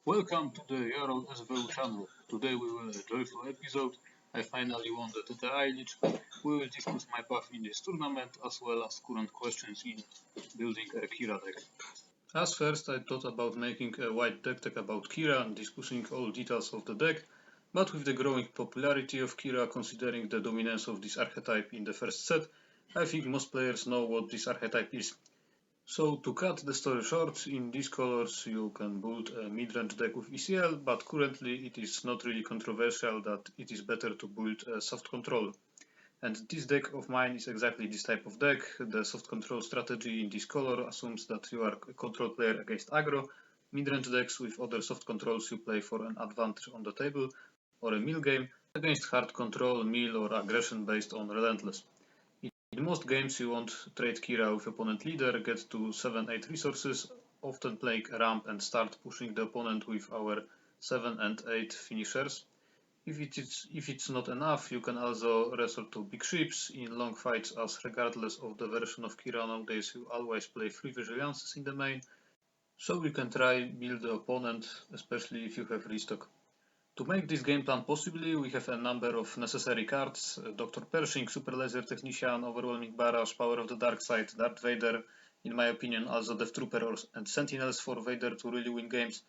Welcome to the Yarrow SVU channel. Today we will have a joyful episode. I finally won the TTI League. We will discuss my path in this tournament as well as current questions in building a Quira deck. As first I thought about making a white deck about Quira and discussing all details of the deck, but with the growing popularity of Quira, considering the dominance of this archetype in the first set, I think most players know what this archetype is. So to cut the story short, in these colors you can build a mid-range deck with ECL, but currently it is not really controversial that it is better to build a soft control. And this deck of mine is exactly this type of deck. The soft control strategy in this color assumes that you are a control player against aggro. Mid-range decks with other soft controls you play for an advantage on the table, or a mill game against hard control, mill or aggression based on relentless. In most games you want to trade Quira with opponent leader, get to 7-8 resources, often playing a ramp and start pushing the opponent with our 7 and 8 finishers. If it's not enough, you can also resort to big ships in long fights, as regardless of the version of Quira nowadays you always play 3 vigilances in the main, so you can try build the opponent, especially if you have restock. To make this game plan possibly, we have a number of necessary cards: Dr. Pershing, Super Laser Technician, Overwhelming Barrage, Power of the Dark Side, Darth Vader, in my opinion also Death Trooper and Sentinels for Vader to really win games.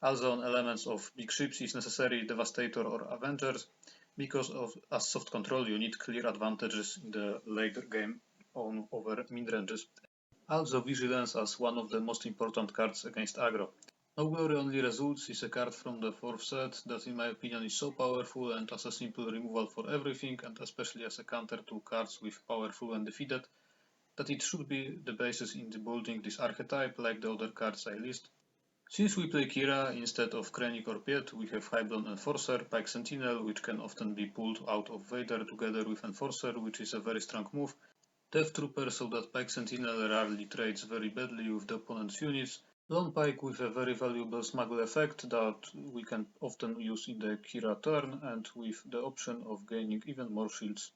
Also on elements of big ships is necessary Devastator or Avengers, because as soft control you need clear advantages in the later game over mid-ranges. Also Vigilance as one of the most important cards against aggro. No Glory Only Results is a card from the 4th set that in my opinion is so powerful and as a simple removal for everything, and especially as a counter to cards with powerful when defeated, that it should be the basis in the building this archetype like the other cards I list. Since we play Quira instead of Krennic or Piet, we have Highborn Enforcer, Pike Sentinel, which can often be pulled out of Vader together with Enforcer, which is a very strong move. Death Trooper, so that Pike Sentinel rarely trades very badly with the opponent's units. Lone Pike with a very valuable smuggle effect that we can often use in the Quira turn, and with the option of gaining even more shields.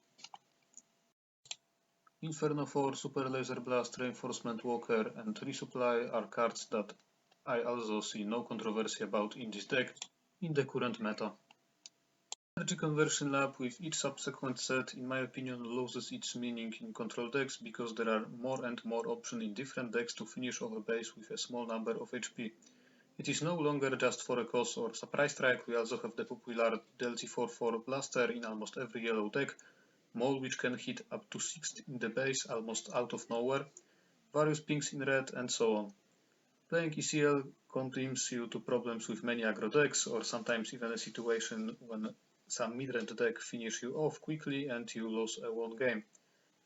Inferno 4, Super Laser Blast, Reinforcement Walker and Resupply are cards that I also see no controversy about in this deck in the current meta. Energy Conversion Lab with each subsequent set, in my opinion, loses its meaning in control decks because there are more and more options in different decks to finish off a base with a small number of HP. It is no longer just for a cause or surprise strike. We also have the popular DLC 4/4 Blaster in almost every yellow deck, Maul which can hit up to 6 in the base almost out of nowhere, various pinks in red, and so on. Playing ECL condemns you to problems with many aggro decks, or sometimes even a situation when some mid-range deck finish you off quickly and you lose a one game.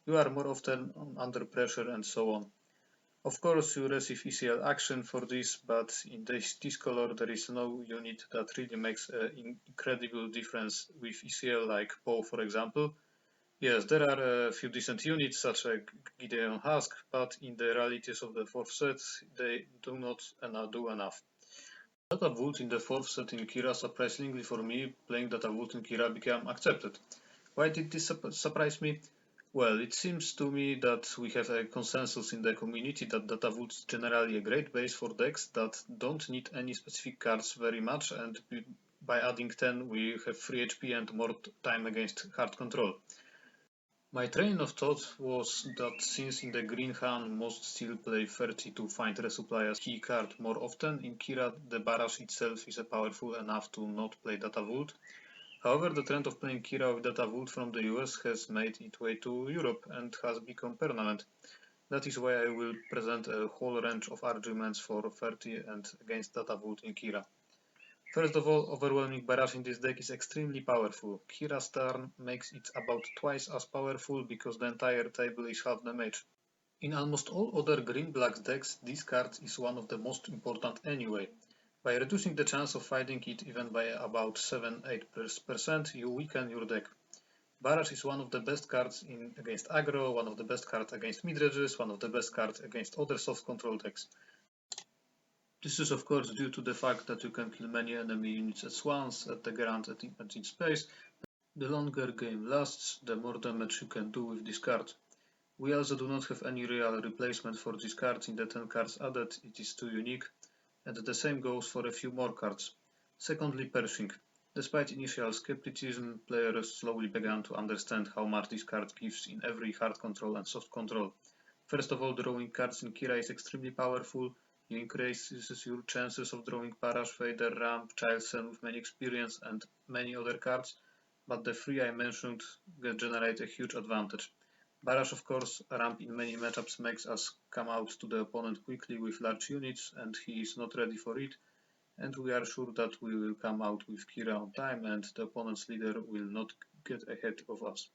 You are more often under pressure and so on. Of course you receive ECL action for this, but in this color there is no unit that really makes an incredible difference with ECL, like Poe for example. Yes, there are a few decent units such as Gideon Husk, but in the realities of the 4th set they do not do enough. Data Vault in the 4th set in Quira, surprisingly for me, playing Data Vault in Quira became accepted. Why did this surprise me? Well, it seems to me that we have a consensus in the community that Data Vault is generally a great base for decks that don't need any specific cards very much, and by adding 10 we have free HP and more time against hard control. My train of thought was that since in the green hand most still play 30 to find resupply as key card more often, in Quira the barrage itself is powerful enough to not play Data Vault. However, the trend of playing Quira with Data Vault from the US has made its way to Europe and has become permanent. That is why I will present a whole range of arguments for 30 and against Data Vault in Quira. First of all, Overwhelming Barrage in this deck is extremely powerful. Quira's turn makes it about twice as powerful because the entire table is half damage. In almost all other green-black decks, this card is one of the most important anyway. By reducing the chance of fighting it even by about 7-8%, you weaken your deck. Barrage is one of the best cards against aggro, one of the best cards against midranges, one of the best cards against other soft control decks. This is of course due to the fact that you can kill many enemy units at once at the ground and in space. The longer game lasts, the more damage you can do with this card. We also do not have any real replacement for this card in the 10 cards added, it is too unique. and the same goes for a few more cards. Secondly, Pershing. Despite initial skepticism, players slowly began to understand how much this card gives in every hard control and soft control. First of all, drawing cards in Quira is extremely powerful. It increases your chances of drawing Parash, Vader, Ramp, Childsen with many experience and many other cards, but the three I mentioned generate a huge advantage. Barash, of course, Ramp in many matchups makes us come out to the opponent quickly with large units, and he is not ready for it, and we are sure that we will come out with Quira on time and the opponent's leader will not get ahead of us.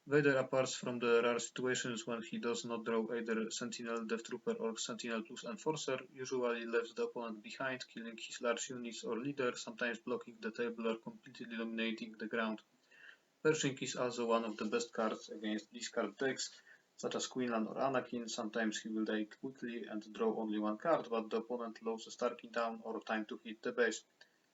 Vader, apart from the rare situations when he does not draw either Sentinel, Death Trooper or Sentinel plus Enforcer, usually leaves the opponent behind, killing his large units or leader, sometimes blocking the table or completely dominating the ground. Pershing is also one of the best cards against discard decks, such as Quinlan or Anakin. Sometimes he will die quickly and draw only one card, but the opponent loses Starking Down or time to hit the base.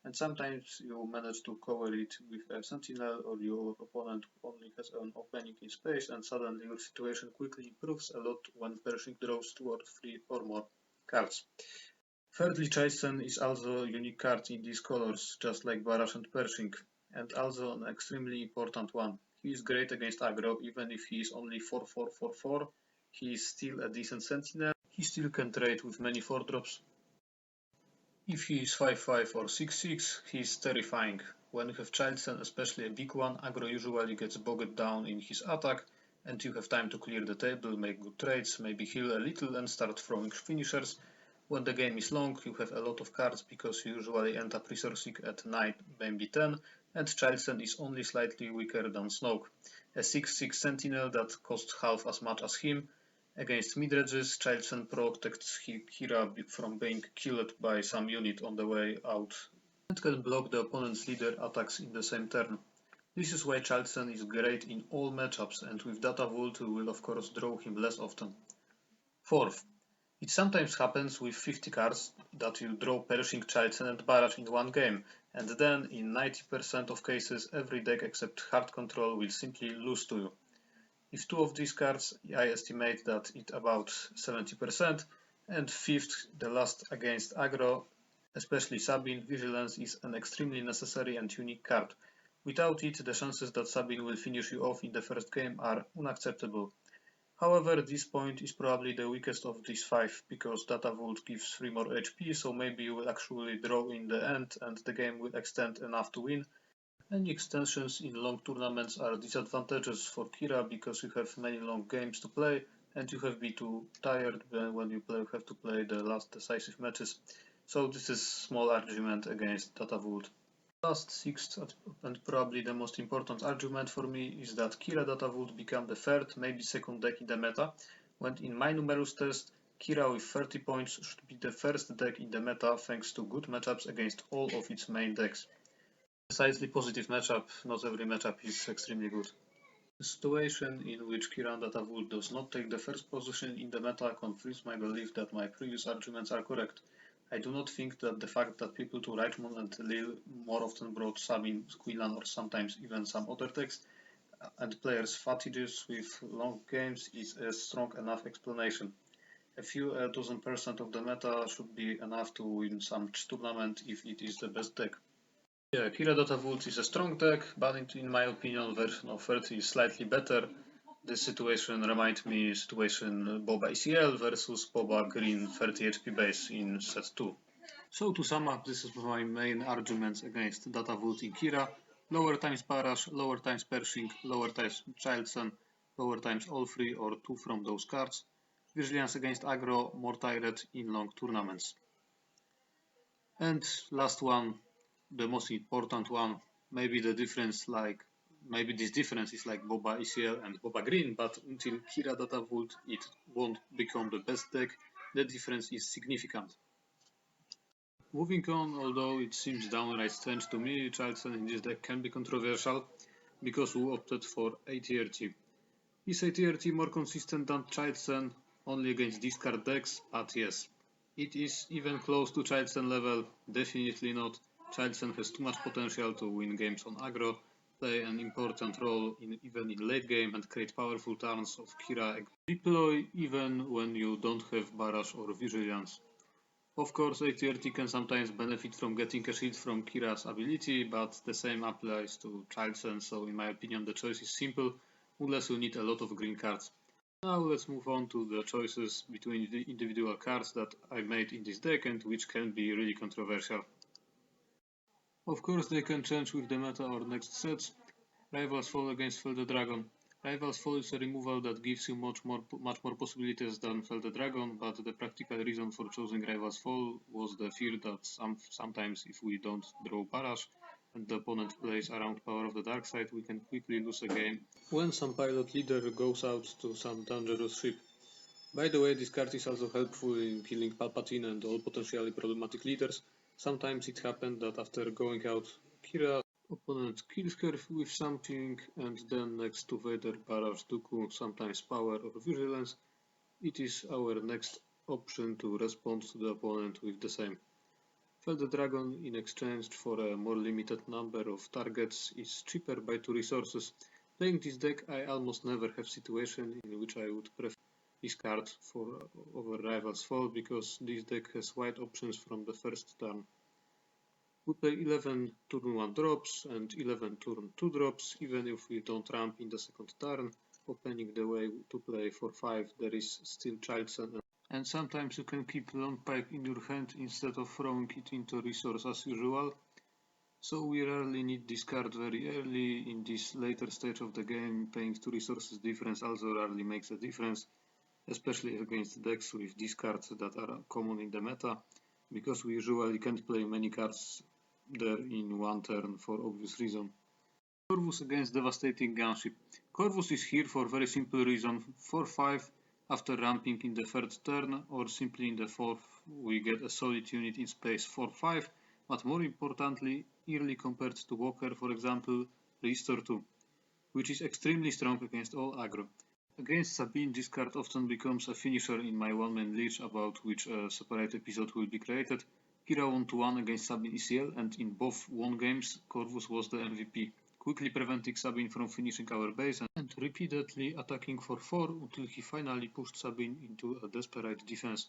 And sometimes you manage to cover it with a Sentinel, or your opponent only has an opening in space, and suddenly your situation quickly improves a lot when Pershing draws 2 or 3 or more cards. Thirdly, Childsen is also a unique card in these colors, just like Barash and Pershing, and also an extremely important one. He is great against aggro, even if he is only 4-4-4-4, he is still a decent Sentinel, he still can trade with many 4-drops. If he is 5-5 or 6-6, he is terrifying. When you have Childsen, especially a big one, aggro usually gets bogged down in his attack, and you have time to clear the table, make good trades, maybe heal a little and start throwing finishers. When the game is long, you have a lot of cards because you usually end up resourcing at 9, maybe 10, and Childsen is only slightly weaker than Snoke. A 6-6 Sentinel that costs half as much as him. Against mid-ranges, Childsen protects Quira from being killed by some unit on the way out and can block the opponent's leader attacks in the same turn. This is why Childsen is great in all matchups, and with Data Vault you will of course draw him less often. Fourth, it sometimes happens with 50 cards that you draw Pershing, Childsen and Barash in one game, and then in 90% of cases every deck except Hard Control will simply lose to you. If 2 of these cards, I estimate that it about 70%, and fifth, the last against aggro, especially Sabine, Vigilance is an extremely necessary and unique card. Without it, the chances that Sabine will finish you off in the first game are unacceptable. However, this point is probably the weakest of these 5, because Data Vault gives 3 more HP, so maybe you will actually draw in the end and the game will extend enough to win. Any extensions in long tournaments are disadvantageous for Quira because you have many long games to play and you have been too tired when you have to play the last decisive matches. So this is small argument against Data Vault. Last, sixth, and probably the most important argument for me is that Quira Data Vault became the third, maybe second deck in the meta, when in my numerous test, Quira with 30 points should be the first deck in the meta thanks to good matchups against all of its main decks. Precisely positive matchup, not every matchup is extremely good. The situation in which Quira Data Vault does not take the first position in the meta confirms my belief that my previous arguments are correct. I do not think that the fact that people to Reichmond and Lille more often brought Sabine, Quinlan or sometimes even some other decks and players fatigues with long games is a strong enough explanation. A few dozen% of the meta should be enough to win some tournament if it is the best deck. Yeah, Quira Data Vault is a strong deck, but in my opinion version of 30 is slightly better. This situation reminds me situation Boba ECL versus Boba Green 30 HP base in set 2. So to sum up, this is my main arguments against Data Vault in Quira. Lower times Barash, lower times Pershing, lower times Childsen, lower times all 3 or 2 from those cards. Vigilance against aggro, more tired in long tournaments. And last one, the most important one, maybe this difference is like Boba ECL and Boba Green, but until Quira Data Vault it won't become the best deck. The difference is significant. Moving on, although it seems downright strange to me, Childsen in this deck can be controversial because we opted for ATRT. Is ATRT more consistent than Childsen only against discard decks? But yes. It is even close to Childsen level? Definitely not. Childsen has too much potential to win games on aggro, play an important role even in late game and create powerful turns of Quira. Deploy even when you don't have Barash or Vigilance. Of course, ATRT can sometimes benefit from getting a shield from Quira's ability, but the same applies to Childsen, so in my opinion the choice is simple, unless you need a lot of green cards. Now let's move on to the choices between the individual cards that I made in this deck and which can be really controversial. Of course they can change with the meta or next sets. Rival's Fall against Fel the Dragon. Rival's Fall is a removal that gives you much more possibilities than Fel the Dragon, but the practical reason for choosing Rival's Fall was the fear that sometimes if we don't draw Barrage and the opponent plays around Power of the Dark Side, we can quickly lose a game when some pilot leader goes out to some dangerous ship. By the way, this card is also helpful in killing Palpatine and all potentially problematic leaders. Sometimes it happened that after going out Quira, opponent kills her with something, and then next to Vader, Barrage, Dooku, sometimes Power or Vigilance, it is our next option to respond to the opponent with the same. Fel the Dragon, in exchange for a more limited number of targets, is cheaper by 2 resources. Playing this deck, I almost never have situation in which I would prefer this card over Rival's Fall, because this deck has wide options from the first turn. We play 11 turn 1 drops and 11 turn 2 drops, even if we don't ramp in the second turn. Opening the way to play for 5, there is still Childsen, and sometimes you can keep Long Pipe in your hand instead of throwing it into resource as usual. So we rarely need this card very early. In this later stage of the game, paying 2 resources difference also rarely makes a difference, especially against decks with these cards that are common in the meta, because we usually can't play many cards there in one turn for obvious reason. Corvus against Devastating Gunship. Corvus is here for very simple reason. 4-5 after ramping in the third turn, or simply in the fourth we get a solid unit in space 4-5, but more importantly, early compared to Walker, for example, Restore 2, which is extremely strong against all aggro. Against Sabine, this card often becomes a finisher in my one-man leash, about which a separate episode will be created. Quira won 2-1 against Sabine ECL, and in both won games, Corvus was the MVP, quickly preventing Sabine from finishing our base and repeatedly attacking for 4 until he finally pushed Sabine into a desperate defense.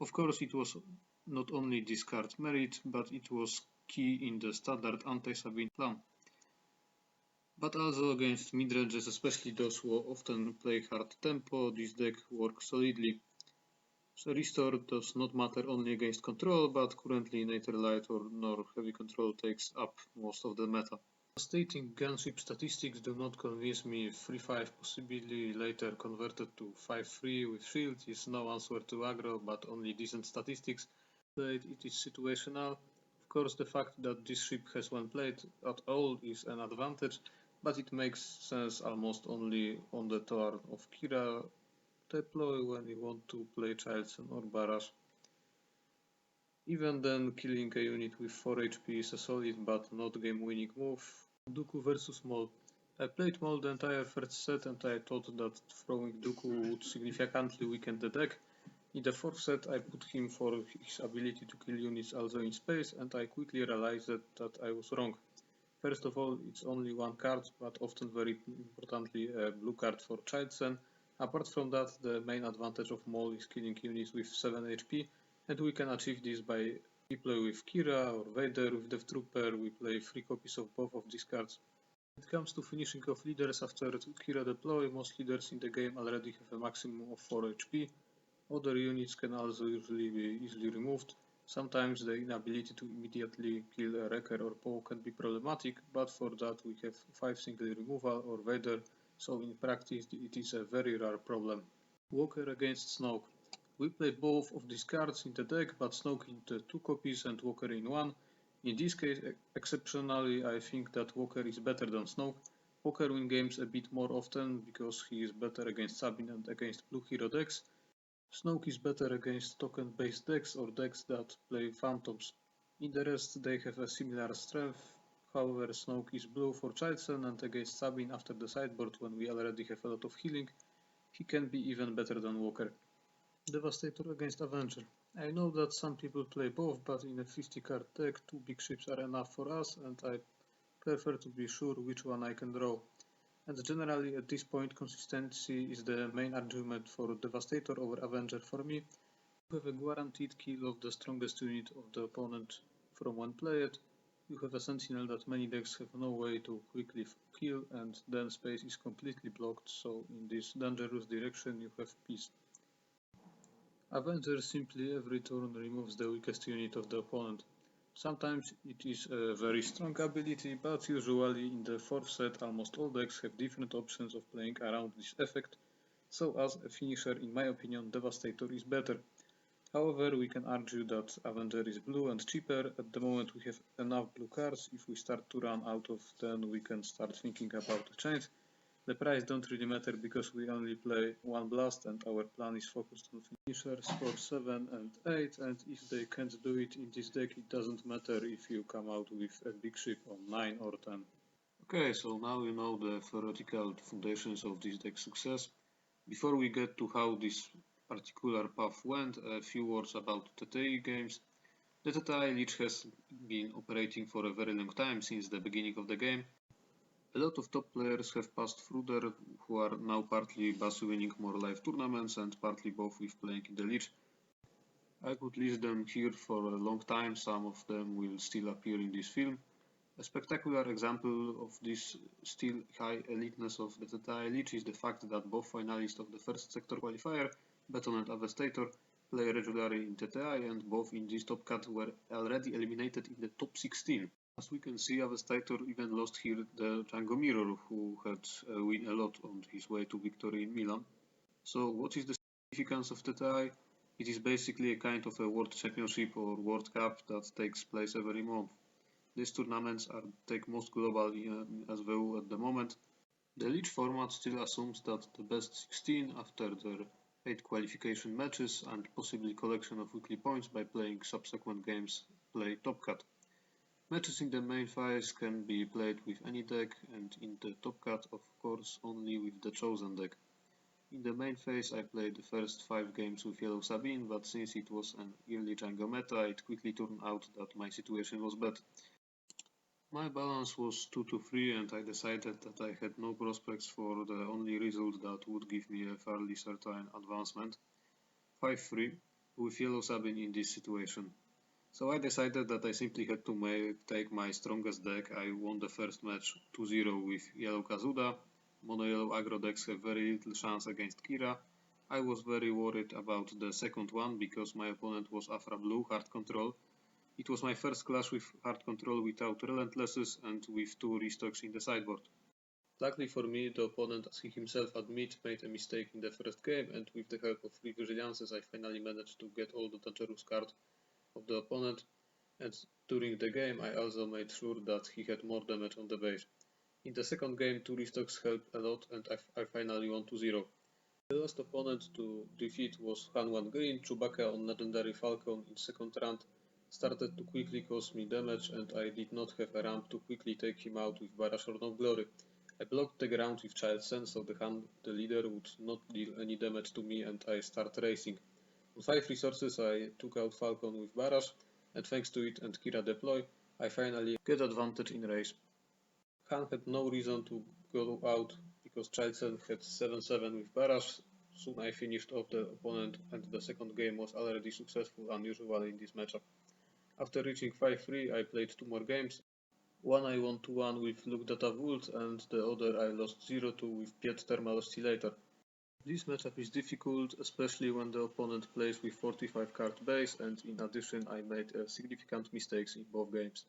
Of course, it was not only this card's merit, but it was key in the standard anti-Sabine plan. But also against midranges, especially those who often play hard tempo, this deck works solidly. So Restore does not matter only against control, but currently neither light nor heavy control takes up most of the meta. Stating gunship statistics do not convince me. 3-5 possibly later converted to 5-3 with shield is no answer to aggro, but only decent statistics. Played it is situational. Of course, the fact that this ship has one played at all is an advantage, but it makes sense almost only on the turn of Quira deploy when you want to play Childsen or Barrage. Even then, killing a unit with 4 HP is a solid but not game-winning move. Dooku versus Maul. I played Maul the entire first set and I thought that throwing Dooku would significantly weaken the deck. In the fourth set I put him for his ability to kill units also in space, and I quickly realized that I was wrong. First of all, it's only one card, but often very importantly a blue card for Childsen. Apart from that, the main advantage of Maul is killing units with 7 HP, and we can achieve this by we play with Quira or Vader with Death Trooper. We play 3 copies of both of these cards. When it comes to finishing off leaders after Quira deploy, most leaders in the game already have a maximum of 4 HP. Other units can also usually be easily removed. Sometimes the inability to immediately kill a Wrecker or Poe can be problematic, but for that we have 5 single removal or Vader, so in practice it is a very rare problem. Walker against Snoke. We play both of these cards in the deck, but Snoke in the 2 copies and Walker in 1. In this case, exceptionally, I think that Walker is better than Snoke. Walker wins games a bit more often because he is better against Sabine and against blue hero decks. Snoke is better against token-based decks or decks that play phantoms. In the rest they have a similar strength. However, Snoke is blue for Childsen, and against Sabine after the sideboard when we already have a lot of healing, he can be even better than Walker. Devastator against Avenger. I know that some people play both, but in a 50 card deck 2 big ships are enough for us, and I prefer to be sure which one I can draw. And generally at this point consistency is the main argument for Devastator over Avenger for me. You have a guaranteed kill of the strongest unit of the opponent from one played. You have a sentinel that many decks have no way to quickly kill, and then space is completely blocked, so in this dangerous direction you have peace. Avenger simply every turn removes the weakest unit of the opponent. Sometimes it is a very strong ability, but usually in the 4th set almost all decks have different options of playing around this effect, so as a finisher in my opinion Devastator is better. However, we can argue that Avenger is blue and cheaper. At the moment we have enough blue cards. If we start to run out of, then we can start thinking about a change. The price don't really matter because we only play one blast and our plan is focused on finishers for 7 and 8, and if they can't do it in this deck, it doesn't matter if you come out with a big ship on 9 or 10. Okay, so now you know the theoretical foundations of this deck's success. Before we get to how this particular path went, a few words about TTI games. The TTI Lich has been operating for a very long time, since the beginning of the game. A lot of top players have passed through there, who are now partly winning more live tournaments and partly both with playing in the Lich. I could list them here for a long time, some of them will still appear in this film. A spectacular example of this still high eliteness of the TTI Lich is the fact that both finalists of the first sector qualifier, Beton and Devastator, play regularly in TTI, and both in this top cut were already eliminated in the top 16. As we can see, Devastator even lost here the Django Mirror, who had win a lot on his way to victory in Milan. So what is the significance of TTI? It is basically a kind of a World Championship or World Cup that takes place every month. These tournaments take most global as well at the moment. The Lich format still assumes that the best 16 after their 8 qualification matches and possibly collection of weekly points by playing subsequent games play top cut. Matches in the main phase can be played with any deck, and in the top cut of course only with the chosen deck. In the main phase I played the first 5 games with yellow Sabine, but since it was an early Django meta, it quickly turned out that my situation was bad. My balance was 2-3, and I decided that I had no prospects for the only result that would give me a fairly certain advancement, 5-3, with yellow Sabine in this situation. So I decided that I simply had to take my strongest deck. I won the first match 2-0 with yellow Kazuda. Mono-yellow aggro decks have very little chance against Quira. I was very worried about the second one because my opponent was Afra Blue, hard control. It was my first clash with hard control without relentlesses and with 2 restocks in the sideboard. Luckily for me, the opponent, as he himself admits, made a mistake in the first game, and with the help of 3 Vigilances I finally managed to get all the dangerous cards of the opponent, and during the game I also made sure that he had more damage on the base. In the second game 2 restocks helped a lot, and I finally won 2-0. The last opponent to defeat was Han1 Green. Chewbacca on Legendary Falcon in second round started to quickly cause me damage, and I did not have a ramp to quickly take him out with Barrage or No Glory. I blocked the ground with Child Sense, so the Han, the leader, would not deal any damage to me, and I start racing. On 5 resources I took out Falcon with Barrage, and thanks to it and Quira deploy, I finally get advantage in race. Han had no reason to go out because Child Sense had 7-7 with Barrage. Soon I finished off the opponent, and the second game was already successful, unusual in this matchup. After reaching 5-3 I played 2 more games. One I won 2-1 with Look Data Vault, and the other I lost 0-2 with Piet Thermal Oscillator. This matchup is difficult, especially when the opponent plays with 45 card base, and in addition I made significant mistakes in both games.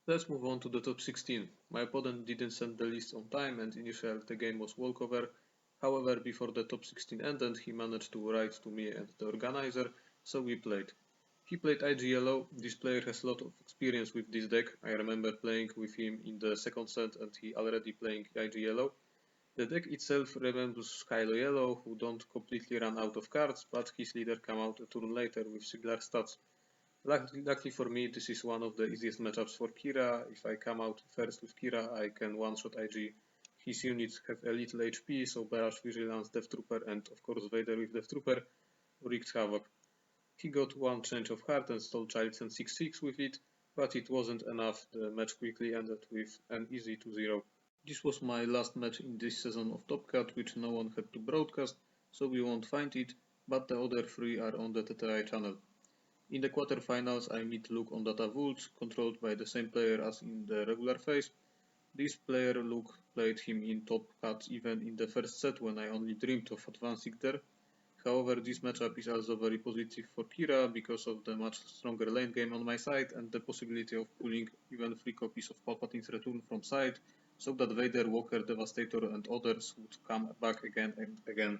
Let's move on to the top 16. My opponent didn't send the list on time, and initially the game was walkover. However, before the top 16 ended, he managed to write to me and the organizer, so we played. He played IG Yellow. This player has a lot of experience with this deck. I remember playing with him in the second set and he already playing IG Yellow. The deck itself resembles Kylo Yellow, who don't completely run out of cards, but his leader come out a turn later with similar stats. Luckily for me, this is one of the easiest matchups for Quira. If I come out first with Quira, I can one-shot IG. His units have a little HP, so Barrage, Vigilance, Death Trooper, and of course Vader with Death Trooper wreaked havoc. He got one change of heart and stole Child Sense 6-6 with it, but it wasn't enough. The match quickly ended with an easy 2-0. This was my last match in this season of Top Cut, which no one had to broadcast, so we won't find it, but the other 3 are on the TTI channel. In the quarterfinals I meet Luke on Data Vault, controlled by the same player as in the regular phase. This player Luke played him in top cut even in the first set when I only dreamed of advancing there. However, this matchup is also very positive for Quira because of the much stronger lane game on my side and the possibility of pulling even 3 copies of Palpatine's Return from side, so that Vader, Walker, Devastator and others would come back again and again.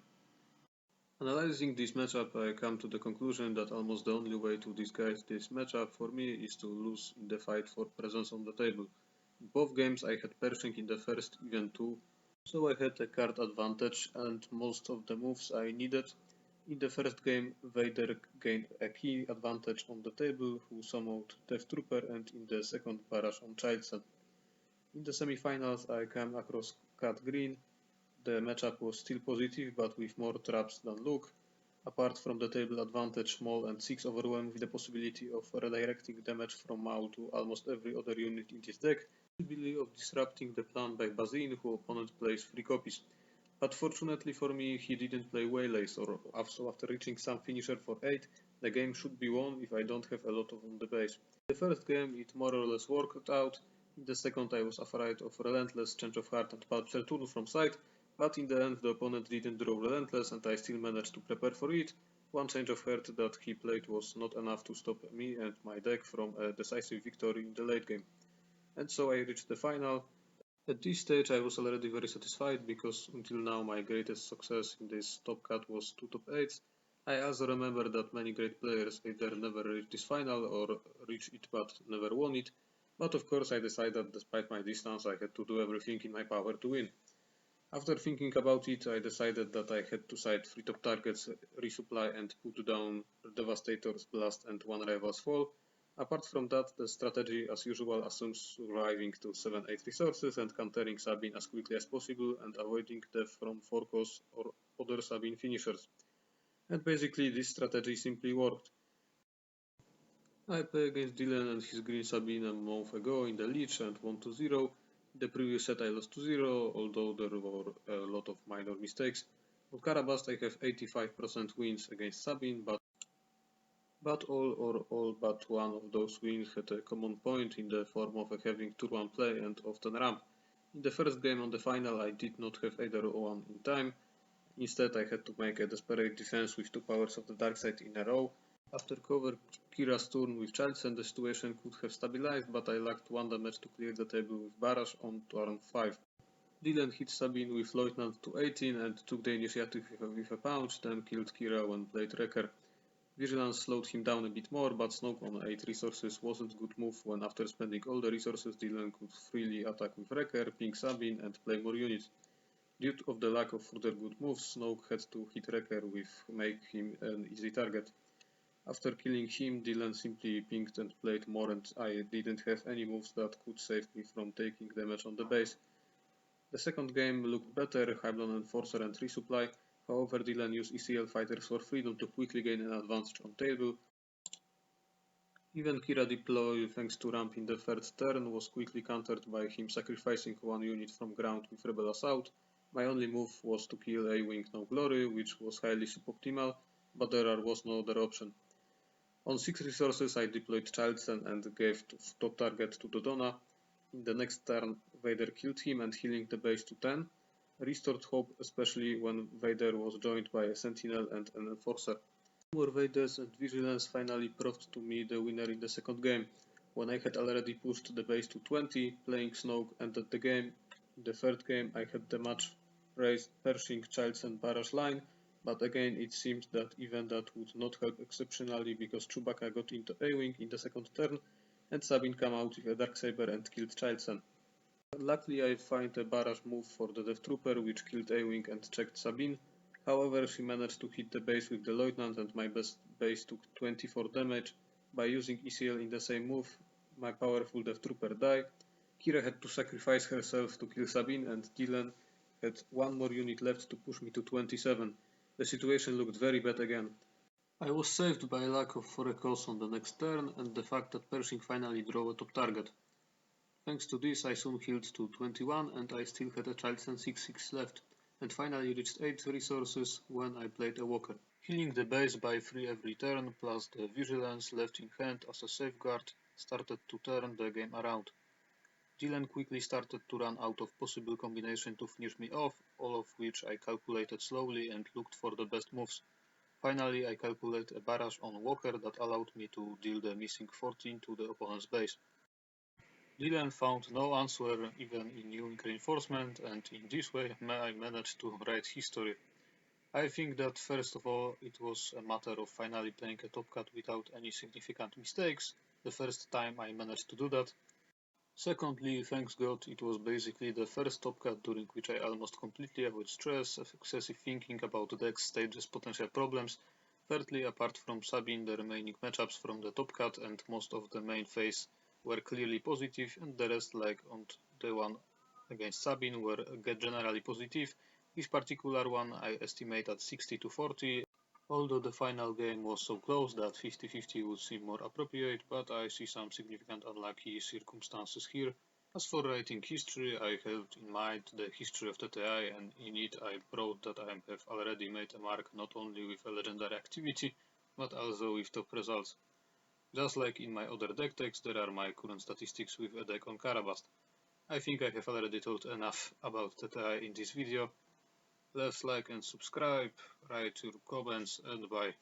Analyzing this matchup, I come to the conclusion that almost the only way to disguise this matchup for me is to lose in the fight for presence on the table. In both games I had Pershing in the first event too, so I had a card advantage and most of the moves I needed. In the first game, Vader gained a key advantage on the table, who summoned Death Trooper, and in the second barrage on Childson. In the semifinals, I came across Cat Green. The matchup was still positive, but with more traps than Luke. Apart from the table advantage, Maul and 6 overwhelm with the possibility of redirecting damage from Maul to almost every other unit in this deck, the possibility of disrupting the plan by Bazin, who opponent plays 3 copies. But fortunately for me, he didn't play Waylays, so after reaching some finisher for 8, the game should be won if I don't have a lot on the base. In the first game, it more or less worked out. In the second, I was afraid of Relentless, Change of Heart and Palp's Return from side, but in the end the opponent didn't draw Relentless and I still managed to prepare for it. One Change of Heart that he played was not enough to stop me and my deck from a decisive victory in the late game. And so I reached the final. At this stage I was already very satisfied because until now my greatest success in this top cut was 2 top 8s. I also remember that many great players either never reached this final or reached it but never won it, but of course I decided that despite my distance I had to do everything in my power to win. After thinking about it, I decided that I had to side 3 top targets, resupply and put down Devastator's Blast and 1 Rival's Fall. Apart from that, the strategy as usual assumes surviving to 7-8 resources and countering Sabine as quickly as possible and avoiding death from Forkos or other Sabine finishers. And basically this strategy simply worked. I played against Dylan and his green Sabine a month ago in the Leech and won 2-0. The previous set I lost 2-0, although there were a lot of minor mistakes. On Karabast I have 85% wins against Sabine, but all but one of those wins had a common point in the form of having turn 1 play and often ramp. In the first game on the final I did not have either one in time. Instead I had to make a desperate defense with 2 powers of the dark side in a row. After cover Kira's turn with Childson, the situation could have stabilized, but I lacked 1 damage to clear the table with Barrage on turn 5. Dylan hit Sabine with Lieutenant to 18 and took the initiative with a punch, then killed Quira when played Wrecker. Vigilance slowed him down a bit more, but Snoke on 8 resources wasn't a good move when after spending all the resources Dylan could freely attack with Wrecker, ping Sabine and play more units. Due to the lack of further good moves, Snoke had to hit Wrecker with make him an easy target. After killing him, Dylan simply pinged and played more and I didn't have any moves that could save me from taking damage on the base. The second game looked better, Hybrid Enforcer and Resupply. However, Dylan used ECL Fighters for Freedom to quickly gain an advantage on table. Even Quira deploy thanks to ramp in the third turn was quickly countered by him sacrificing 1 unit from ground with Rebel Assault. My only move was to kill A-Wing No Glory, which was highly suboptimal, but there was no other option. On 6 resources I deployed Childson and gave top target to Dodonna. In the next turn Vader killed him and healing the base to 10. Restored hope, especially when Vader was joined by a Sentinel and an Enforcer. More Vaders and Vigilance finally proved to me the winner in the second game, when I had already pushed the base to 20, playing Snoke ended the game. In the third game I had the much praised Pershing, Childson Barrage line, but again it seemed that even that would not help exceptionally because Chewbacca got into A-Wing in the second turn and Sabine came out with a Darksaber and killed Childson. Luckily I find a barrage move for the Death Trooper which killed A-Wing and checked Sabine. However, she managed to hit the base with the Lieutenant and my base took 24 damage. By using ECL in the same move, my powerful Death Trooper died. Quira had to sacrifice herself to kill Sabine and Dylan had 1 more unit left to push me to 27. The situation looked very bad again. I was saved by lack of recalls on the next turn and the fact that Pershing finally drew a top target. Thanks to this I soon healed to 21 and I still had a Childson 6-6 left, and finally reached 8 resources when I played a Walker. Healing the base by 3 every turn, plus the vigilance left in hand as a safeguard, started to turn the game around. Dylan quickly started to run out of possible combination to finish me off, all of which I calculated slowly and looked for the best moves. Finally, I calculated a barrage on Walker that allowed me to deal the missing 14 to the opponent's base. Dylan found no answer even in new reinforcement, and in this way I managed to write history. I think that first of all it was a matter of finally playing a top cut without any significant mistakes, the first time I managed to do that. Secondly, thanks God, it was basically the first top cut during which I almost completely avoid stress, excessive thinking about decks, stages, potential problems. Thirdly, apart from Sabine, the remaining matchups from the top cut and most of the main phase were clearly positive, and the rest, like on the one against Sabine, were generally positive. This particular one I estimate at 60 to 40, although the final game was so close that 50-50 would seem more appropriate, but I see some significant unlucky circumstances here. As for writing history, I held in mind the history of TTI, and in it I wrote that I have already made a mark not only with a legendary activity, but also with top results. Just like in my other deck text, there are my current statistics with a deck on Karabast. I think I have already told enough about TTI in this video. Let's like and subscribe, write your comments, and bye.